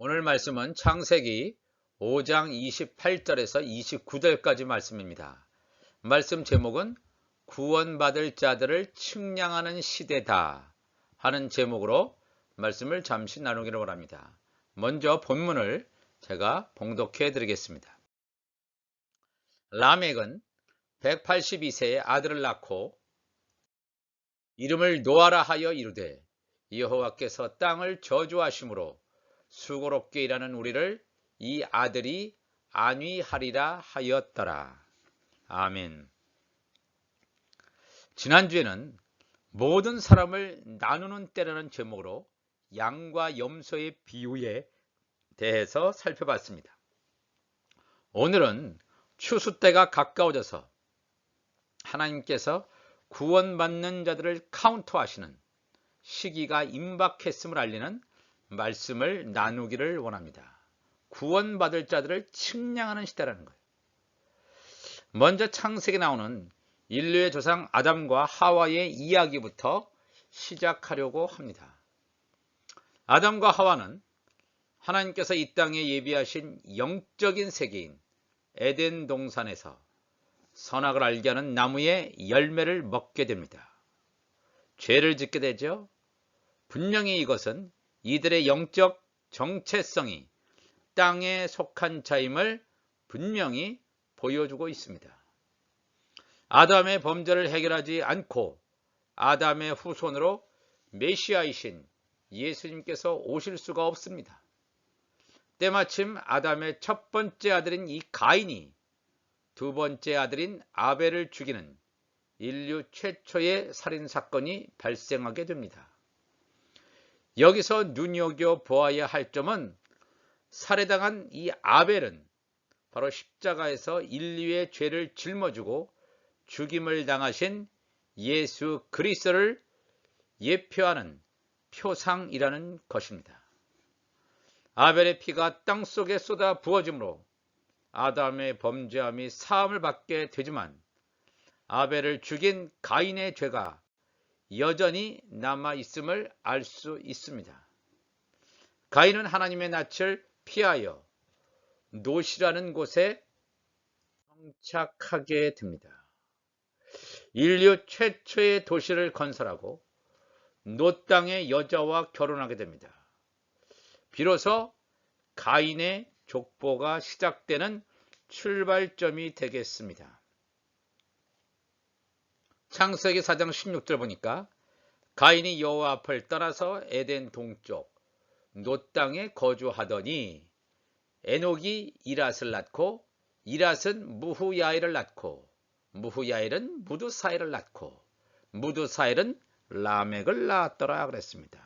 오늘 말씀은 창세기 5장 28절에서 29절까지 말씀입니다. 말씀 제목은 구원받을 자들을 측량하는 시대다 하는 제목으로 말씀을 잠시 나누기를 원합니다. 먼저 본문을 제가 봉독해 드리겠습니다. 라멕은 182세에 아들을 낳고 이름을 노아라 하여 이르되 여호와께서 땅을 저주하심으로 수고롭게 일하는 우리를 이 아들이 안위하리라 하였더라. 아멘. 지난주에는 모든 사람을 나누는 때라는 제목으로 양과 염소의 비유에 대해서 살펴봤습니다. 오늘은 추수 때가 가까워져서 하나님께서 구원받는 자들을 카운트하시는 시기가 임박했음을 알리는 말씀을 나누기를 원합니다. 구원받을 자들을 측량하는 시대라는 거예요. 먼저 창세기에 나오는 인류의 조상 아담과 하와의 이야기부터 시작하려고 합니다. 아담과 하와는 하나님께서 이 땅에 예비하신 영적인 세계인 에덴 동산에서 선악을 알게 하는 나무의 열매를 먹게 됩니다. 죄를 짓게 되죠. 분명히 이것은 이들의 영적 정체성이 땅에 속한 자임을 분명히 보여주고 있습니다. 아담의 범죄를 해결하지 않고 아담의 후손으로 메시아이신 예수님께서 오실 수가 없습니다. 때마침 아담의 첫 번째 아들인 이 가인이 두 번째 아들인 아벨을 죽이는 인류 최초의 살인사건이 발생하게 됩니다. 여기서 눈여겨보아야 할 점은 살해당한 이 아벨은 바로 십자가에서 인류의 죄를 짊어지고 죽임을 당하신 예수 그리스도를 예표하는 표상이라는 것입니다. 아벨의 피가 땅속에 쏟아 부어짐으로 아담의 범죄함이 사함을 받게 되지만 아벨을 죽인 가인의 죄가 여전히 남아있음을 알 수 있습니다. 가인은 하나님의 낯을 피하여 노시라는 곳에 정착하게 됩니다. 인류 최초의 도시를 건설하고 노 땅의 여자와 결혼하게 됩니다. 비로소 가인의 족보가 시작되는 출발점이 되겠습니다. 창세기 4장 16절 보니까 가인이 여호와 앞을 떠나서 에덴 동쪽 노 땅에 거주하더니 에녹이 이랏을 낳고 이랏은 무후야엘을 낳고 무후야엘은 무드사엘을 낳고 무드사엘은 라멕을 낳았더라 그랬습니다.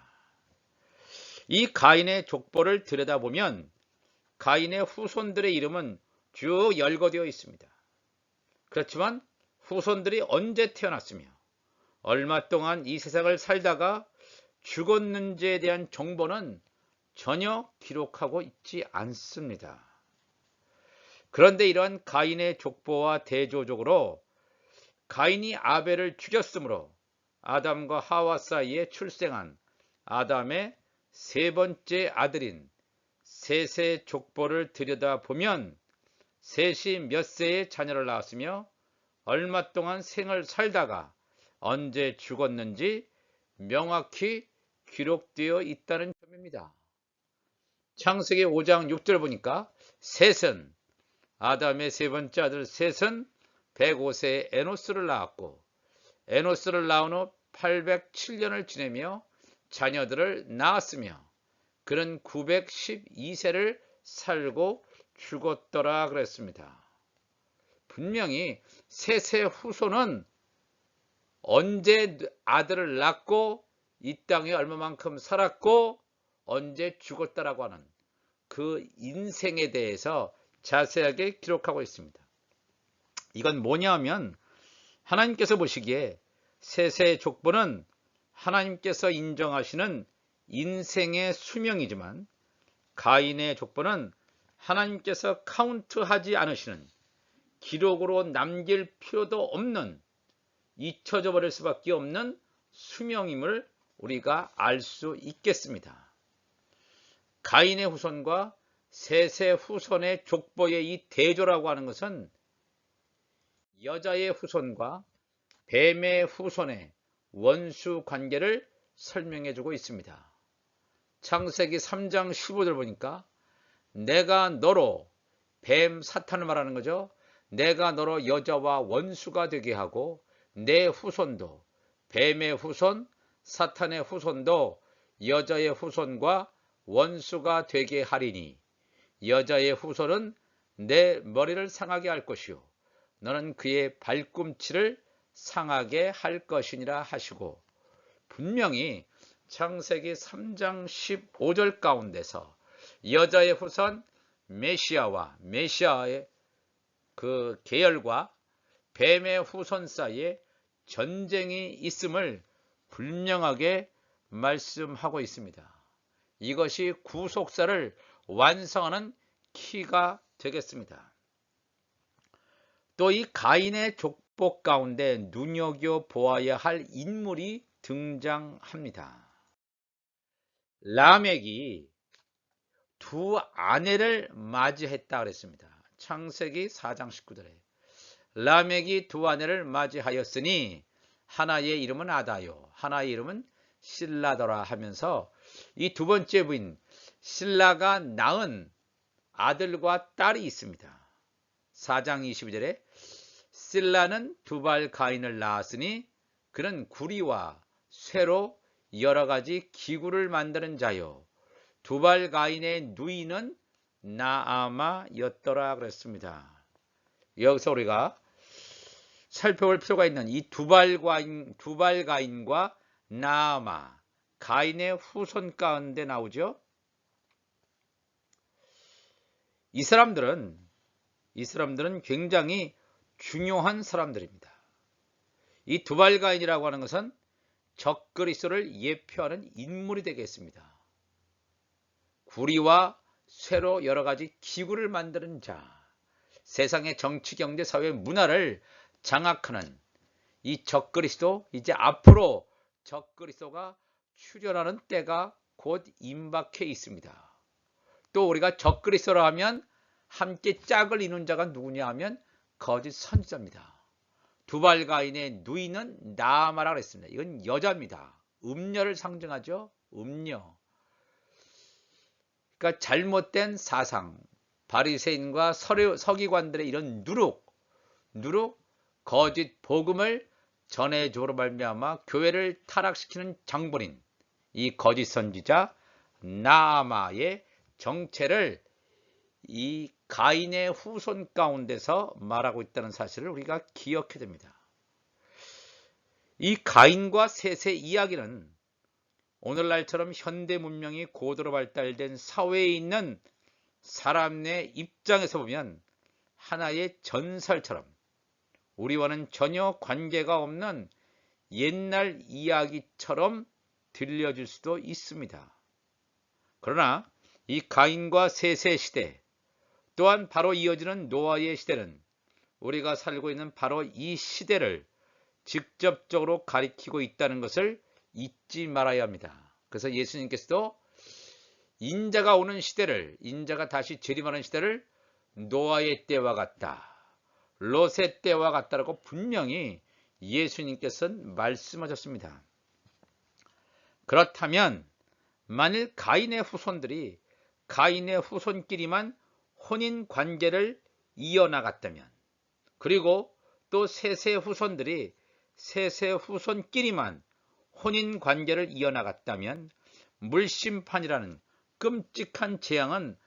이 가인의 족보를 들여다보면 가인의 후손들의 이름은 쭉 열거되어 있습니다. 그렇지만 후손들이 언제 태어났으며 얼마 동안 이 세상을 살다가 죽었는지에 대한 정보는 전혀 기록하고 있지 않습니다. 그런데 이러한 가인의 족보와 대조적으로 가인이 아벨을 죽였으므로 아담과 하와 사이에 출생한 아담의 세 번째 아들인 셋의 족보를 들여다보면 셋이 몇 세의 자녀를 낳았으며 얼마 동안 생을 살다가 언제 죽었는지 명확히 기록되어 있다는 점입니다. 창세기 5장 6절 보니까 셋은 아담의 세 번째 아들 셋은 105세에 에노스를 낳았고 에노스를 낳은 후 807년을 지내며 자녀들을 낳았으며 그는 912세를 살고 죽었더라 그랬습니다. 분명히 셋의 후손은 언제 아들을 낳고 이 땅에 얼마만큼 살았고 언제 죽었다라고 하는 그 인생에 대해서 자세하게 기록하고 있습니다. 이건 뭐냐 하면 하나님께서 보시기에 셋의 족보는 하나님께서 인정하시는 인생의 수명이지만 가인의 족보는 하나님께서 카운트하지 않으시는 기록으로 남길 필요도 없는 잊혀져 버릴 수밖에 없는 수명임을 우리가 알 수 있겠습니다. 가인의 후손과 셋의 후손의 족보의 이 대조라고 하는 것은 여자의 후손과 뱀의 후손의 원수 관계를 설명해 주고 있습니다. 창세기 3장 15절 보니까 내가 너로 뱀 사탄을 말하는 거죠. 내가 너로 여자와 원수가 되게 하고 내 후손도 뱀의 후손 사탄의 후손도 여자의 후손과 원수가 되게 하리니 여자의 후손은 내 머리를 상하게 할 것이요 너는 그의 발꿈치를 상하게 할 것이니라 하시고 분명히 창세기 3장 15절 가운데서 여자의 후손 메시아와 메시아의 그 계열과 뱀의 후손 사이에 전쟁이 있음을 분명하게 말씀하고 있습니다. 이것이 구속사를 완성하는 키가 되겠습니다. 또 이 가인의 족보 가운데 눈여겨보아야 할 인물이 등장합니다. 라멕이 두 아내를 맞이했다 그랬습니다. 창세기 4장 19절에 라멕이 두 아내를 맞이하였으니 하나의 이름은 아다요 하나의 이름은 실라더라 하면서 이 두 번째 부인 실라가 낳은 아들과 딸이 있습니다. 4장 22절에 실라는 두발 가인을 낳았으니 그는 구리와 쇠로 여러 가지 기구를 만드는 자요 두발 가인의 누이는 나아마였더라 그랬습니다. 여기서 우리가 살펴볼 필요가 있는 이 두발 가인과 나아마 가인의 후손 가운데 나오죠. 이 사람들은 굉장히 중요한 사람들입니다. 이 두발 가인이라고 하는 것은 적그리스도를 예표하는 인물이 되겠습니다. 구리와 쇠로 여러 가지 기구를 만드는 자, 세상의 정치, 경제, 사회, 문화를 장악하는 이 적그리스도, 이제 앞으로 적그리스도가 출현하는 때가 곧 임박해 있습니다. 또 우리가 적그리스도라 하면 함께 짝을 이룬 자가 누구냐 하면 거짓 선지자입니다. 두발 가인의 누이는 나아마라 그랬습니다. 이건 여자입니다. 음녀를 상징하죠. 음녀. 그러니까 잘못된 사상, 바리새인과 서기관들의 이런 누룩, 거짓 복음을 전해주로 말미암아 교회를 타락시키는 장본인, 이 거짓 선지자 나아마의 정체를 이 가인의 후손 가운데서 말하고 있다는 사실을 우리가 기억해야 됩니다. 이 가인과 셋의 이야기는 오늘날처럼 현대 문명이 고도로 발달된 사회에 있는 사람의 입장에서 보면 하나의 전설처럼 우리와는 전혀 관계가 없는 옛날 이야기처럼 들려질 수도 있습니다. 그러나 이 가인과 셋의 시대 또한 바로 이어지는 노아의 시대는 우리가 살고 있는 바로 이 시대를 직접적으로 가리키고 있다는 것을 잊지 말아야 합니다. 그래서 예수님께서도 인자가 오는 시대를, 인자가 다시 재림하는 시대를 노아의 때와 같다, 롯의 때와 같다라고 분명히 예수님께서는 말씀하셨습니다. 그렇다면 만일 가인의 후손들이 가인의 후손끼리만 혼인 관계를 이어나갔다면, 그리고 또 셋의 후손들이 셋의 후손끼리만 혼인 관계를 이어나갔다면 물심판이라는 끔찍한 재앙은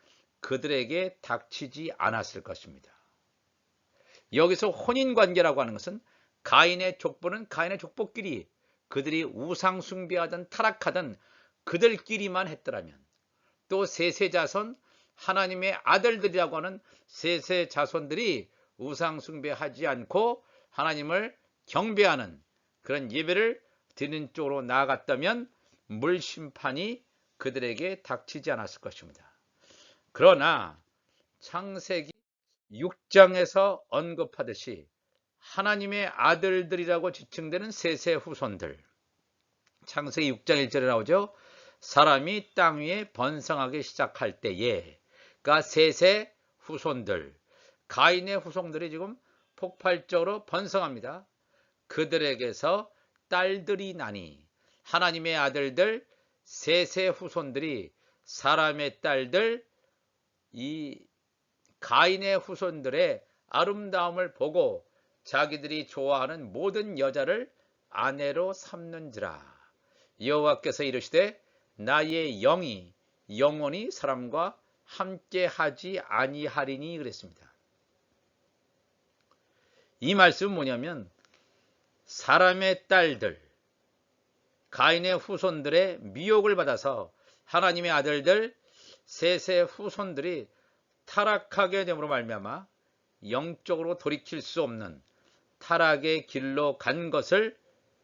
그들에게 닥치지 않았을 것입니다. 여기서 혼인 관계라고 하는 것은 가인의 족보는 가인의 족보끼리 그들이 우상 숭배하든 타락하든 그들끼리만 했더라면, 또 셋의 자손 하나님의 아들들이라고 하는 셋의 자손들이 우상 숭배하지 않고 하나님을 경배하는 그런 예배를 드리는 쪽으로 나아갔다면 물심판이 그들에게 닥치지 않았을 것입니다. 그러나 창세기 6장에서 언급하듯이 하나님의 아들들이라고 지칭되는 셋의 후손들, 창세기 6장 1절에 나오죠. 사람이 땅 위에 번성하기 시작할 때에, 그러니까 셋의 후손들, 가인의 후손들이 지금 폭발적으로 번성합니다. 그들에게서 딸들이 나니, 하나님의 아들들 셋의 후손들이 사람의 딸들, 이 가인의 후손들의 아름다움을 보고 자기들이 좋아하는 모든 여자를 아내로 삼는지라. 여호와께서 이르시되 나의 영이 영원히 사람과 함께 하지 아니하리니 그랬습니다. 이 말씀은 뭐냐면 사람의 딸들, 가인의 후손들의 미혹을 받아서 하나님의 아들들 셋의 후손들이 타락하게 됨으로 말미암아 영적으로 돌이킬 수 없는 타락의 길로 간 것을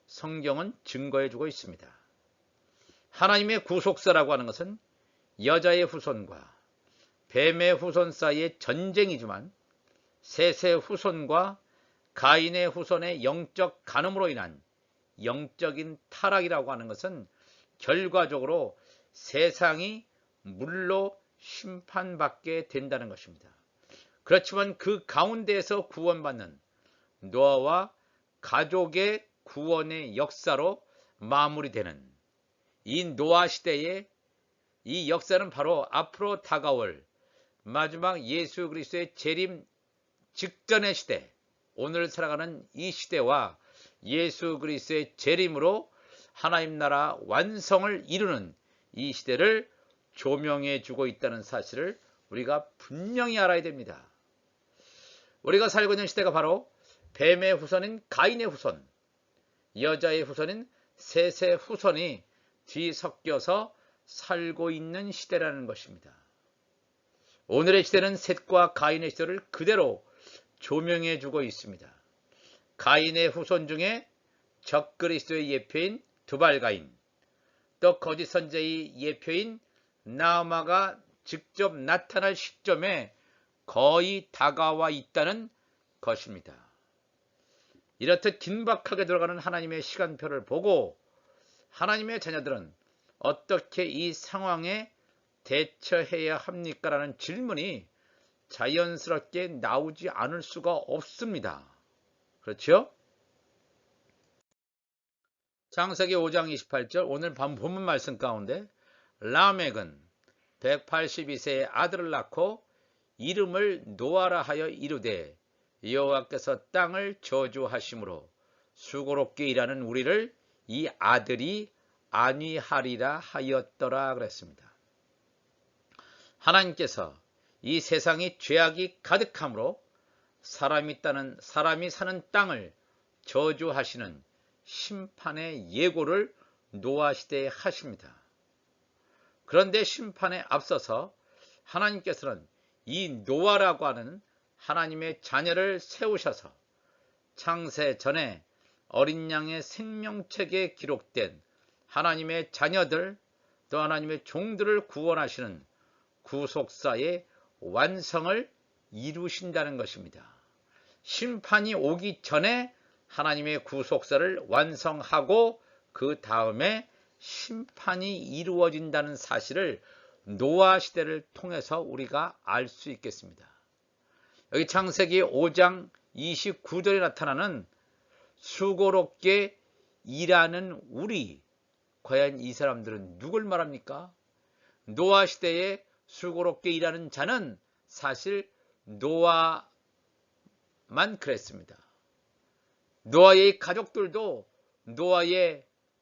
성경은 증거해 주고 있습니다. 하나님의 구속사라고 하는 것은 여자의 후손과 뱀의 후손 사이의 전쟁이지만 셋의 후손과 가인의 후손의 영적 간음으로 인한 영적인 타락이라고 하는 것은 결과적으로 세상이 물로 심판받게 된다는 것입니다. 그렇지만 그 가운데에서 구원받는 노아와 가족의 구원의 역사로 마무리되는 이 노아 시대의 이 역사는 바로 앞으로 다가올 마지막 예수 그리스도의 재림 직전의 시대, 오늘 살아가는 이 시대와 예수 그리스도의 재림으로 하나님 나라 완성을 이루는 이 시대를 조명해 주고 있다는 사실을 우리가 분명히 알아야 됩니다. 우리가 살고 있는 시대가 바로 뱀의 후손인 가인의 후손, 여자의 후손인 셋의 후손이 뒤섞여서 살고 있는 시대라는 것입니다. 오늘의 시대는 셋과 가인의 시대를 그대로 조명해 주고 있습니다. 가인의 후손 중에 적그리스도의 예표인 두발가인, 또 거짓 선지자의 예표인 나아마가 직접 나타날 시점에 거의 다가와 있다는 것입니다. 이렇듯 긴박하게 돌아가는 하나님의 시간표를 보고 하나님의 자녀들은 어떻게 이 상황에 대처해야 합니까? 라는 질문이 자연스럽게 나오지 않을 수가 없습니다. 그렇죠? 창세기 5장 28절 오늘 본문 말씀 가운데 라멕은 182세의 아들을 낳고 이름을 노아라 하여 이르되 여호와께서 땅을 저주하심으로 수고롭게 일하는 우리를 이 아들이 안위하리라 하였더라 그랬습니다. 하나님께서 이 세상이 죄악이 가득함으로 사람이 사는 땅을 저주하시는 심판의 예고를 노아 시대에 하십니다. 그런데 심판에 앞서서 하나님께서는 이 노아라고 하는 하나님의 자녀를 세우셔서 창세 전에 어린 양의 생명책에 기록된 하나님의 자녀들 또 하나님의 종들을 구원하시는 구속사의 완성을 이루신다는 것입니다. 심판이 오기 전에 하나님의 구속사를 완성하고 그 다음에 심판이 이루어진다는 사실을 노아 시대를 통해서 우리가 알 수 있겠습니다. 여기 창세기 5장 29절에 나타나는 수고롭게 일하는 우리, 과연 이 사람들은 누굴 말합니까? 노아 시대에 수고롭게 일하는 자는 사실 노아만 그랬습니다. 노아의 가족들도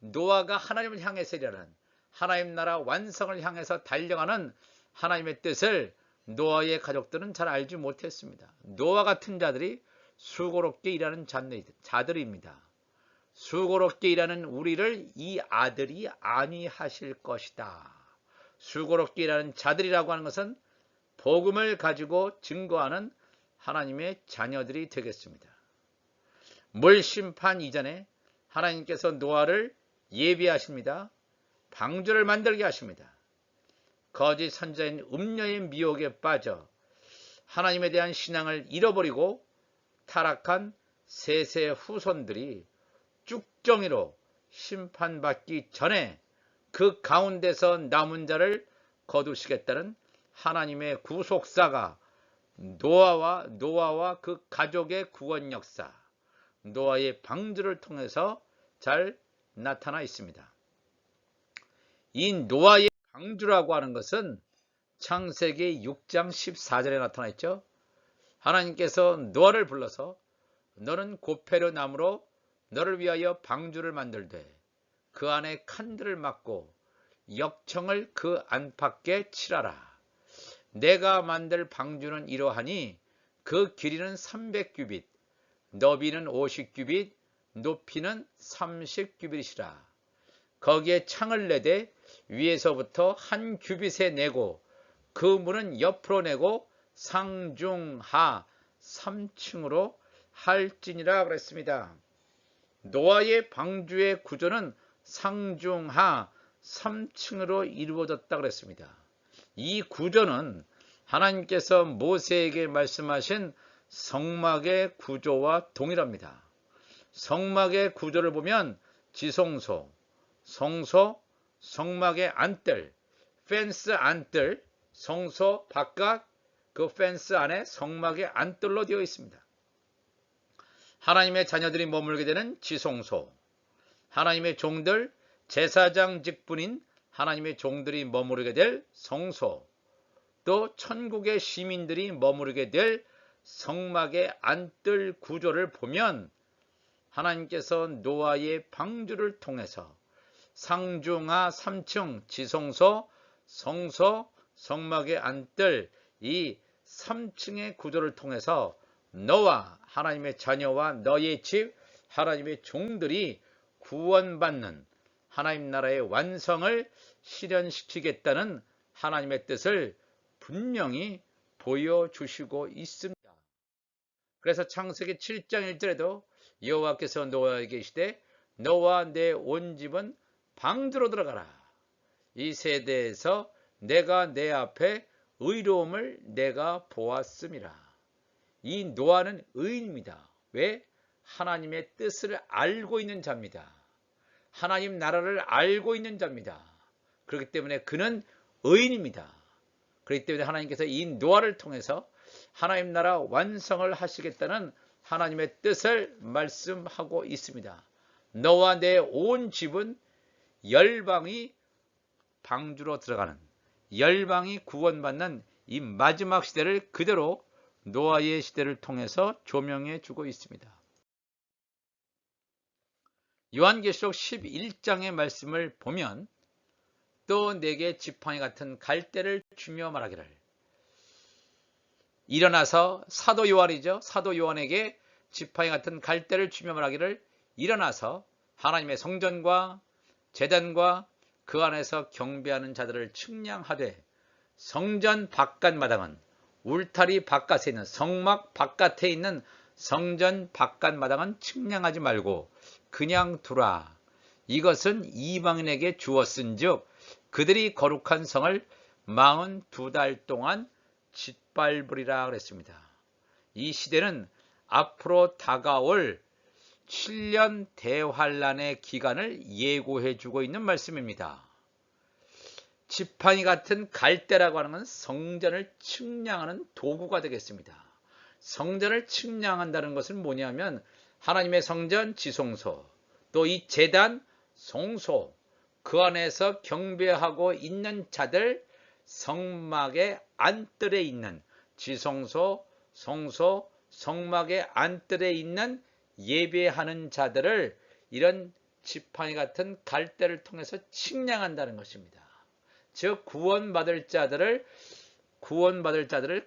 노아가 하나님을 향해서 일하는 하나님 나라 완성을 향해서 달려가는 하나님의 뜻을 노아의 가족들은 잘 알지 못했습니다. 노아 같은 자들이 수고롭게 일하는 자들입니다. 수고롭게 일하는 우리를 이 아들이 안위하실 것이다. 수고롭게 일하는 자들이라고 하는 것은 복음을 가지고 증거하는 하나님의 자녀들이 되겠습니다. 물 심판 이전에 하나님께서 노아를 예비하십니다. 방주를 만들게 하십니다. 거짓 선지자인 음녀의 미혹에 빠져 하나님에 대한 신앙을 잃어버리고 타락한 셋의 후손들이 쭉정이로 심판받기 전에 그 가운데서 남은 자를 거두시겠다는 하나님의 구속사가 노아와 그 가족의 구원 역사, 노아의 방주를 통해서 잘 나타나 있습니다. 이 노아의 방주라고 하는 것은 창세기 6장 14절에 나타나 있죠. 하나님께서 노아를 불러서 너는 고페르 나무로 너를 위하여 방주를 만들되 그 안에 칸들을 막고 역청을 그 안팎에 칠하라. 내가 만들 방주는 이러하니 그 길이는 300규빗, 너비는 50규빗, 높이는 30규빗이라. 거기에 창을 내되 위에서부터 한 규빗에 내고 그 문은 옆으로 내고 상중하 3층으로 할지니라 그랬습니다. 노아의 방주의 구조는 상중하 3층으로 이루어졌다 그랬습니다. 이 구조는 하나님께서 모세에게 말씀하신 성막의 구조와 동일합니다. 성막의 구조를 보면 지성소, 성소, 성막의 안뜰, 펜스 안뜰, 성소 바깥 그 펜스 안에 성막의 안뜰로 되어 있습니다. 하나님의 자녀들이 머물게 되는 지성소, 하나님의 종들, 제사장 직분인 하나님의 종들이 머무르게 될 성소, 또 천국의 시민들이 머무르게 될 성막의 안뜰 구조를 보면 하나님께서 노아의 방주를 통해서 상중하 3층 지성소, 성소, 성막의 안뜰 이 3층의 구조를 통해서 너와 하나님의 자녀와 너의 집, 하나님의 종들이 구원받는 하나님 나라의 완성을 실현시키겠다는 하나님의 뜻을 분명히 보여주시고 있습니다. 그래서 창세기 7장 1절에도 여호와께서 노아에게 이르시되 너와 내 온 집은 방주로 들어가라. 이 세대에서 내가 내 앞에 의로움을 내가 보았음이라. 이 노아는 의인입니다. 왜? 하나님의 뜻을 알고 있는 자입니다. 하나님 나라를 알고 있는 자입니다. 그렇기 때문에 그는 의인입니다. 그렇기 때문에 하나님께서 이 노아를 통해서 하나님 나라 완성을 하시겠다는 하나님의 뜻을 말씀하고 있습니다. 너와 내 온 집은 열방이 방주로 들어가는, 열방이 구원받는 이 마지막 시대를 그대로 노아의 시대를 통해서 조명해 주고 있습니다. 요한계시록 11장의 말씀을 보면 또 내게 지팡이 같은 갈대를 주며 말하기를, 일어나서 사도 요한이죠. 사도 요한에게 지팡이 같은 갈대를 주며 말하기를 일어나서 하나님의 성전과 제단과 그 안에서 경배하는 자들을 측량하되 성전 바깥 마당은 울타리 바깥에 있는 성막 바깥에 있는 성전 바깥 마당은 측량하지 말고 그냥 두라. 이것은 이방인에게 주었은즉 그들이 거룩한 성을 42달 동안 짓밟으리라 그랬습니다. 이 시대는 앞으로 다가올 7년 대환란의 기간을 예고해 주고 있는 말씀입니다. 지팡이 같은 갈대라고 하는 건 성전을 측량하는 도구가 되겠습니다. 성전을 측량한다는 것은 뭐냐면 하나님의 성전 지성소, 또 이 제단 성소, 그 안에서 경배하고 있는 자들, 성막의 안뜰에 있는 지성소, 성소, 성막의 안뜰에 있는 예배하는 자들을 이런 지팡이 같은 갈대를 통해서 측량한다는 것입니다. 즉 구원받을 자들을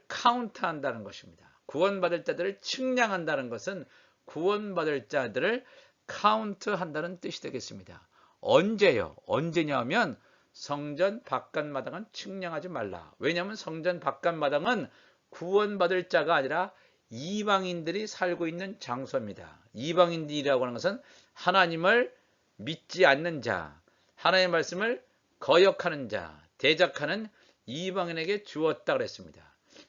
카운트한다는 것입니다. 구원받을 자들을 측량한다는 것은 구원받을 자들을 카운트한다는 뜻이 되겠습니다. 언제요? 언제냐면 성전 바깥마당은 측량하지 말라. 왜냐하면 성전 바깥마당은 구원받을 자가 아니라 이방인들이 살고 있는 장소입니다. 이방인들이라고 하는 것은 하나님을 믿지 않는 자, 하나님의 말씀을 거역하는 자, 대적하는 이방인에게 주었다 그랬습니다.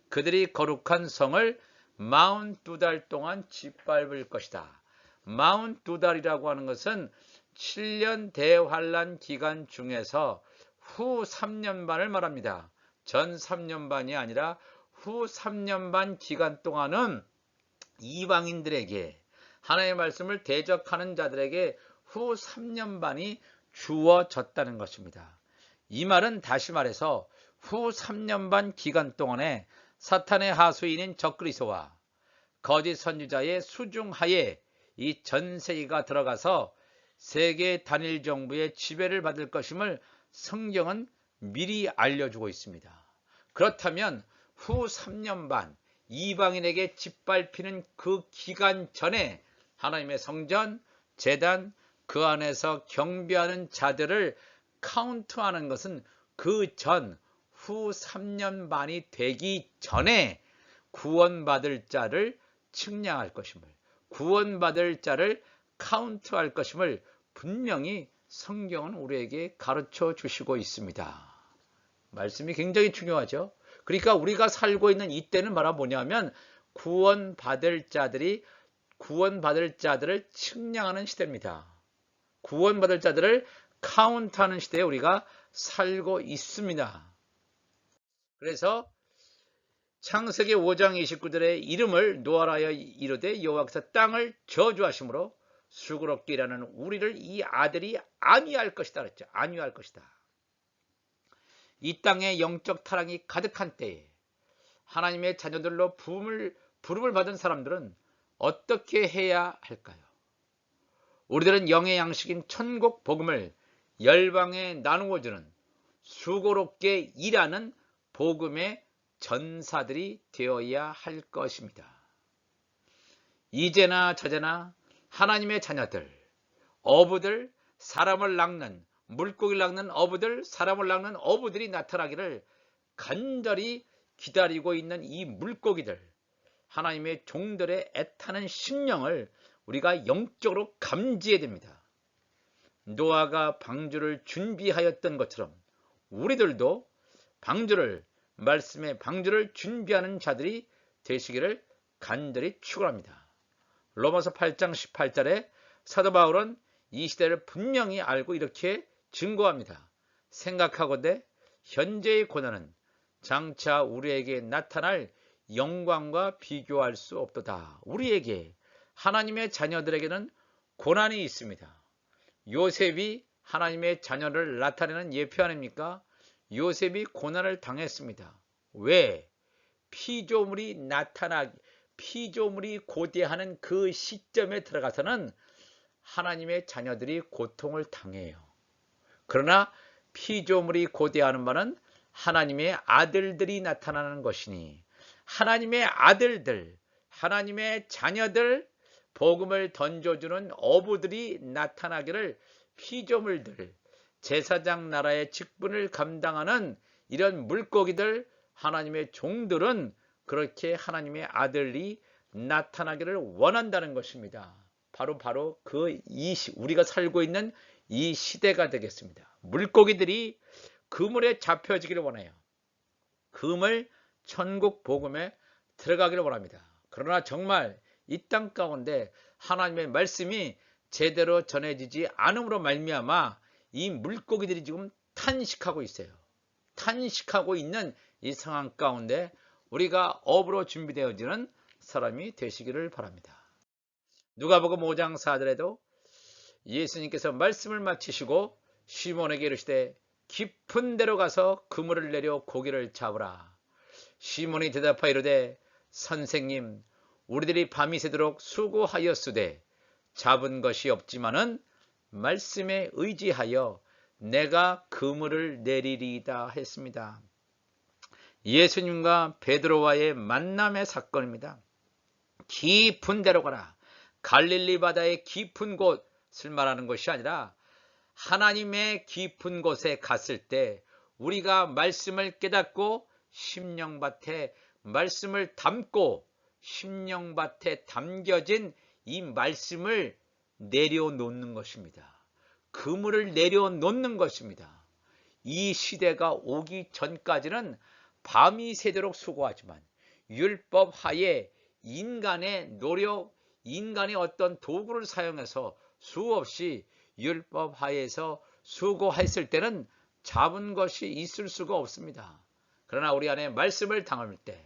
그들이 거룩한 성을 42달 동안 짓밟을 것이다. 42달이라고 하는 것은 7년 대환란 기간 중에서 후 3년 반을 말합니다. 전 3년 반이 아니라 후 3년 반 기간 동안은 이방인들에게 하나님의 말씀을 대적하는 자들에게 후 3년 반이 주어졌다는 것입니다. 이 말은 다시 말해서 후 3년 반 기간 동안에 사탄의 하수인인 적그리스도와 거짓 선지자의 수중하에 이 전 세계가 들어가서 세계 단일 정부의 지배를 받을 것임을 성경은 미리 알려주고 있습니다. 그렇다면 후 3년 반 이방인에게 짓밟히는 그 기간 전에 하나님의 성전, 제단, 그 안에서 경배하는 자들을 카운트하는 것은 그 전 후 3년 반이 되기 전에 구원받을 자를 측량할 것임을, 구원받을 자를 카운트할 것임을 분명히 성경은 우리에게 가르쳐 주시고 있습니다. 말씀이 굉장히 중요하죠. 그러니까 우리가 살고 있는 이때는 뭐냐면 구원받을 자들을 측량하는 시대입니다. 구원받을 자들을 카운트하는 시대에 우리가 살고 있습니다. 그래서 창세기 5장 29절의 이름을 노아라여 이르되 여호와께서 땅을 저주하심으로 수고롭게 일하는 우리를 이 아들이 안위할 것이다 그랬죠. 안위할 것이다. 이 땅에 영적 타락이 가득한 때에 하나님의 자녀들로 부름을 받은 사람들은 어떻게 해야 할까요? 우리들은 영의 양식인 천국 복음을 열방에 나누어주는 수고롭게 일하는 복음의 전사들이 되어야 할 것입니다. 이제나 저제나 하나님의 자녀들, 어부들, 사람을 낚는, 물고기를 낚는 어부들, 사람을 낚는 어부들이 나타나기를 간절히 기다리고 있는 이 물고기들, 하나님의 종들의 애타는 심령을 우리가 영적으로 감지해야 됩니다. 노아가 방주를 준비하였던 것처럼 우리들도 말씀의 방주를 준비하는 자들이 되시기를 간절히 축원합니다. 로마서 8장 18절에 사도 바울은 이 시대를 분명히 알고 이렇게 증거합니다. 생각하건대 현재의 고난은 장차 우리에게 나타날 영광과 비교할 수 없도다. 우리에게 하나님의 자녀들에게는 고난이 있습니다. 요셉이 하나님의 자녀를 나타내는 예표 아닙니까? 요셉이 고난을 당했습니다. 왜? 피조물이 고대하는 그 시점에 들어가서는 하나님의 자녀들이 고통을 당해요. 그러나 피조물이 고대하는 바는 하나님의 아들들이 나타나는 것이니 하나님의 아들들, 하나님의 자녀들, 복음을 던져주는 어부들이 나타나기를 피조물들, 제사장 나라의 직분을 감당하는 이런 물고기들, 하나님의 종들은 그렇게 하나님의 아들이 나타나기를 원한다는 것입니다. 바로 우리가 살고 있는 이 시대가 되겠습니다. 물고기들이 그물에 잡혀지기를 원해요. 그물 천국 복음에 들어가기를 원합니다. 그러나 정말 이 땅 가운데 하나님의 말씀이 제대로 전해지지 않음으로 말미암아 이 물고기들이 지금 탄식하고 있어요. 탄식하고 있는 이 상황 가운데 우리가 업으로 준비되어지는 사람이 되시기를 바랍니다. 누가복음 5장 4절에도 예수님께서 말씀을 마치시고 시몬에게 이르시되 깊은 데로 가서 그물을 내려 고기를 잡으라. 시몬이 대답하여 이르되 선생님, 우리들이 밤이 새도록 수고하였으되 잡은 것이 없지만은 말씀에 의지하여 내가 그물을 내리리이다 했습니다. 예수님과 베드로와의 만남의 사건입니다. 깊은 데로 가라. 갈릴리 바다의 깊은 곳을 말하는 것이 아니라 하나님의 깊은 곳에 갔을 때 우리가 말씀을 깨닫고 심령밭에 말씀을 담고 심령밭에 담겨진 이 말씀을 내려놓는 것입니다. 그물을 내려놓는 것입니다. 이 시대가 오기 전까지는 밤이 새도록 수고하지만 율법 하에 인간의 노력, 인간의 어떤 도구를 사용해서 수없이 율법 하에서 수고했을 때는 잡은 것이 있을 수가 없습니다. 그러나 우리 안에 말씀을 담을 때,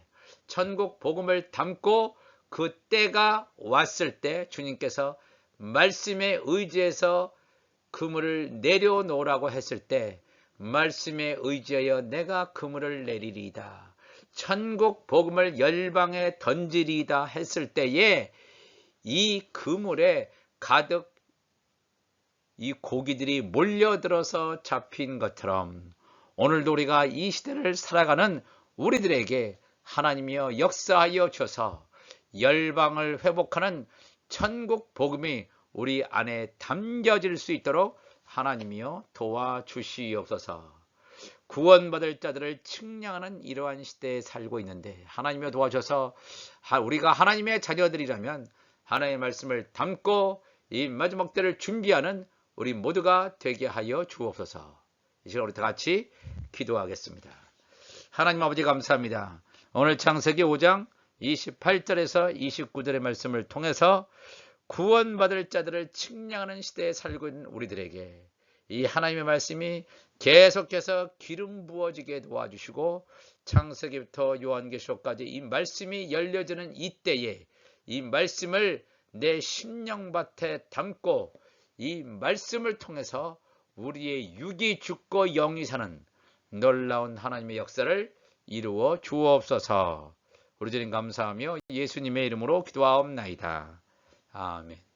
천국 복음을 담고 그 때가 왔을 때 주님께서 말씀에 의지해서 그물을 내려놓으라고 했을 때 말씀에 의지하여 내가 그물을 내리리이다. 천국 복음을 열방에 던지리이다 했을 때에 이 그물에 가득 이 고기들이 몰려들어서 잡힌 것처럼 오늘도 우리가 이 시대를 살아가는 우리들에게 하나님이여 역사하여 주셔서 열방을 회복하는 천국 복음이 우리 안에 담겨질 수 있도록 하나님이여 도와주시옵소서. 구원받을 자들을 측량하는 이러한 시대에 살고 있는데 하나님이여 도와줘서 우리가 하나님의 자녀들이라면 하나님의 말씀을 담고 이 마지막 때를 준비하는 우리 모두가 되게 하여 주옵소서. 이 시간 우리 다 같이 기도하겠습니다. 하나님 아버지 감사합니다. 오늘 창세기 5장 28절에서 29절의 말씀을 통해서 구원받을 자들을 측량하는 시대에 살고 있는 우리들에게 이 하나님의 말씀이 계속해서 기름 부어지게 도와주시고 창세기부터 요한계시록까지 이 말씀이 열려지는 이때에 이 말씀을 내 심령밭에 담고 이 말씀을 통해서 우리의 육이 죽고 영이 사는 놀라운 하나님의 역사를 이루어 주옵소서. 우리 주님 감사하며 예수님의 이름으로 기도하옵나이다. 아멘.